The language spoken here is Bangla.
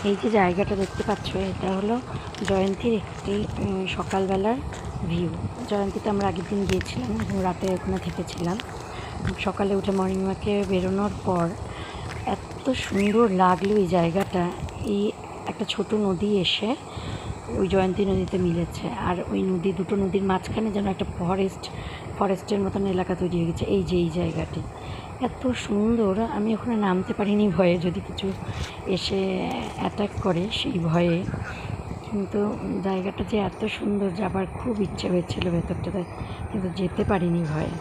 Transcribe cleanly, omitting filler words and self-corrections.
এই যে জায়গাটা দেখতে পাচ্ছ, এটা হলো জয়ন্তীর একটি সকালবেলার ভিউ। জয়ন্তীতে আমরা আগের দিন গিয়েছিলাম এবং রাতে ওখানে থেকেছিলাম। সকালে উঠে মর্নিং ওয়াকে বেরোনোর পর এত সুন্দর লাগলো এই জায়গাটা। এই একটা ছোট নদী এসে ওই জয়ন্তী নদীতে মিলেছে, আর ওই দুটো নদীর মাঝখানে যেন একটা ফরেস্টের মতন এলাকা তৈরি হয়ে গেছে। এই যে এই জায়গাটি এত সুন্দর, আমি ওখানে নামতে পারিনি ভয়ে যদি কিছু এসে অ্যাটাক করে সেই ভয়ে, কিন্তু জায়গাটা যে এত সুন্দর, যাবার খুব ইচ্ছে হয়েছিল ভেতরটাতে, কিন্তু যেতে পারিনি ভয়ে।